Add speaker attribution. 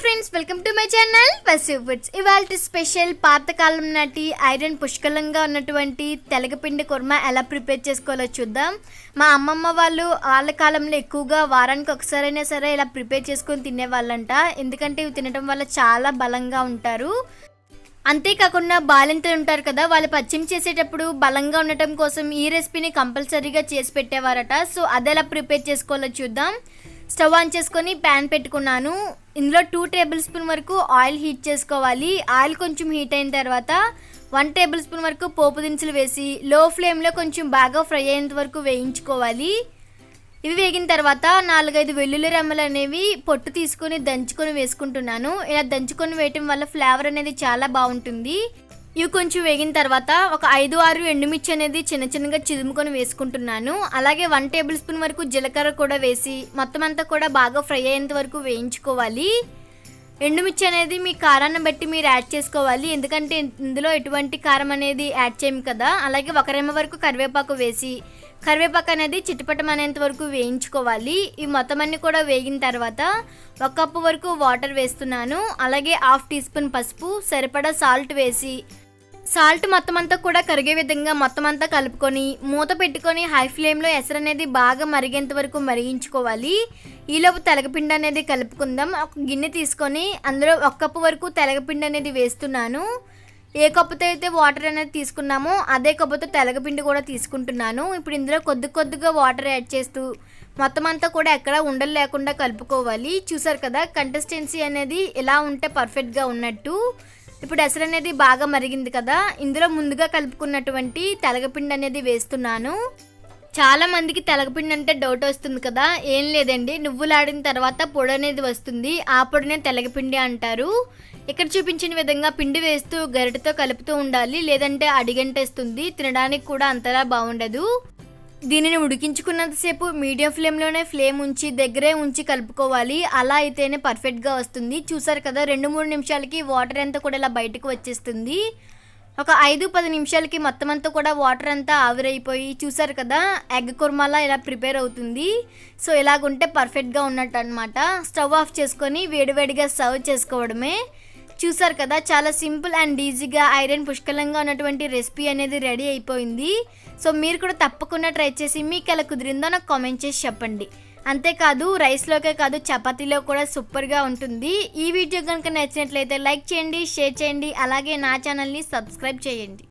Speaker 1: Friends, welcome to my channel Vasu foods. ఇవాల్టి special పాతకాలం నాటి ఐరన్ పుష్కలంగా ఉన్నటువంటి తెలగపిండి కుర్మా ఎలా ప్రిపేర్ చేసుకోవాలో చూద్దాం. మా అమ్మమ్మ వాళ్ళు వాళ్ళ కాలంలో ఎక్కువగా వారానికి ఒకసారైనా సరే ఇలా ప్రిపేర్ చేసుకొని తినేవాళ్ళంట. ఎందుకంటే ఇవి తినడం వల్ల చాలా బలంగా ఉంటారు. అంతేకాకుండా బాలింతలు ఉంటారు కదా, వాళ్ళు పచ్చిమి చేసేటప్పుడు బలంగా ఉండటం కోసం ఈ రెసిపీని కంపల్సరీగా చేసి పెట్టేవారట. సో అది ఎలా ప్రిపేర్ చేసుకోవాలో చూద్దాం. స్టవ్ ఆన్ చేసుకొని ప్యాన్ పెట్టుకున్నాను. ఇందులో 2 టేబుల్ స్పూన్ వరకు ఆయిల్ హీట్ చేసుకోవాలి. ఆయిల్ కొంచెం హీట్ అయిన తర్వాత 1 టేబుల్ స్పూన్ వరకు పోపు దినుసులు వేసి లో ఫ్లేమ్లో కొంచెం బాగా ఫ్రై అయ్యేంత వరకు వేయించుకోవాలి. ఇవి వేగిన తర్వాత 4-5 వెల్లుల్లి రెమ్మలు అనేవి పొట్టు తీసుకొని దంచుకొని వేసుకుంటున్నాను. ఇలా దంచుకొని వేయటం వల్ల ఫ్లేవర్ అనేది చాలా బాగుంటుంది. ఇవి కొంచెం వేగిన తర్వాత ఒక 5-6 ఎండుమిర్చి అనేది చిన్న చిన్నగా చిదుముకొని వేసుకుంటున్నాను. అలాగే 1 టేబుల్ స్పూన్ వరకు జీలకర్ర కూడా వేసి మొత్తం అంతా కూడా బాగా ఫ్రై అయ్యేంత వరకు వేయించుకోవాలి. ఎండుమిర్చి అనేది మీ కారాన్ని బట్టి మీరు యాడ్ చేసుకోవాలి, ఎందుకంటే ఇందులో ఎటువంటి కారం అనేది యాడ్ చేయము కదా. అలాగే 1 రెమ్మ వరకు కరివేపాకు వేసి కరివేపాకు అనేది చిటపటం అనేంత వరకు వేయించుకోవాలి. ఈ మొత్తం అన్ని కూడా వేగిన తర్వాత 1 కప్పు వరకు వాటర్ వేస్తున్నాను. అలాగే 1/2 టీ స్పూన్ పసుపు, సరిపడా సాల్ట్ వేసి సాల్ట్ మొత్తం అంతా కూడా కరిగే విధంగా మొత్తం అంతా కలుపుకొని మూత పెట్టుకొని హై ఫ్లేమ్లో ఎసరు అనేది బాగా మరిగేంత వరకు మరిగించుకోవాలి. ఈలోపు తెలగపిండి అనేది కలుపుకుందాం. ఒక గిన్నె తీసుకొని అందులో 1 కప్పు వరకు తెలగపిండి అనేది వేస్తున్నాను. ఏ కప్పుతో అయితే వాటర్ అనేది తీసుకున్నామో అదే కప్పుతో తెలగపిండి కూడా తీసుకుంటున్నాను. ఇప్పుడు ఇందులో కొద్దిగా వాటర్ యాడ్ చేస్తూ మొత్తం అంతా కూడా ఎక్కడ ఉండలు లేకుండా కలుపుకోవాలి. చూసారు కదా, కన్సిస్టెన్సీ అనేది ఎలా ఉంటే పర్ఫెక్ట్గా ఉన్నట్టు. ఇప్పుడు ఎసరు అనేది బాగా మరిగింది కదా, ఇందులో ముందుగా కలుపుకున్నటువంటి తెలగపిండి అనేది వేస్తున్నాను. చాలా మందికి తెలగపిండి అంటే డౌట్ వస్తుంది కదా. ఏం లేదండి, నువ్వులాడిన తర్వాత పొడి అనేది వస్తుంది, ఆ పొడినే తెలగపిండి అంటారు. ఇక్కడ చూపించిన విధంగా పిండి వేస్తూ గరిటెతో కలుపుతూ ఉండాలి, లేదంటే అడిగంటేస్తుంది, తినడానికి కూడా అంతలా బాగుండదు. దీనిని ఉడికించుకున్నంతసేపు మీడియం ఫ్లేమ్లోనే ఫ్లేమ్ ఉంచి దగ్గరే ఉంచి కలుపుకోవాలి. అలా అయితేనే పర్ఫెక్ట్గా వస్తుంది. చూసారు కదా, 2-3 నిమిషాలకి వాటర్ అంతా కూడా ఇలా బయటకు వచ్చేస్తుంది. ఒక 5-10 నిమిషాలకి మొత్తం అంతా కూడా వాటర్ అంతా ఆవిరైపోయి చూసారు కదా, ఎగ్ కుర్మాలా ఇలా ప్రిపేర్ అవుతుంది. సో ఇలాగుంటే పర్ఫెక్ట్గా ఉన్నట్టు అనమాట. స్టవ్ ఆఫ్ చేసుకొని వేడివేడిగా సర్వ్ చేసుకోవడమే. చూసారు కదా, చాలా సింపుల్ అండ్ ఈజీగా ఐరన్ పుష్కలంగా ఉన్నటువంటి రెసిపీ అనేది రెడీ అయిపోయింది. సో మీరు కూడా తప్పకుండా ట్రై చేసి మీకు ఎలా కుదిరిందో నాకు కామెంట్ చేసి చెప్పండి. అంతేకాదు రైస్లోకే కాదు చపాతీలో కూడా సూపర్గా ఉంటుంది. ఈ వీడియో కనుక నచ్చినట్లయితే లైక్ చేయండి, షేర్ చేయండి, అలాగే నా ఛానల్ని సబ్స్క్రైబ్ చేయండి.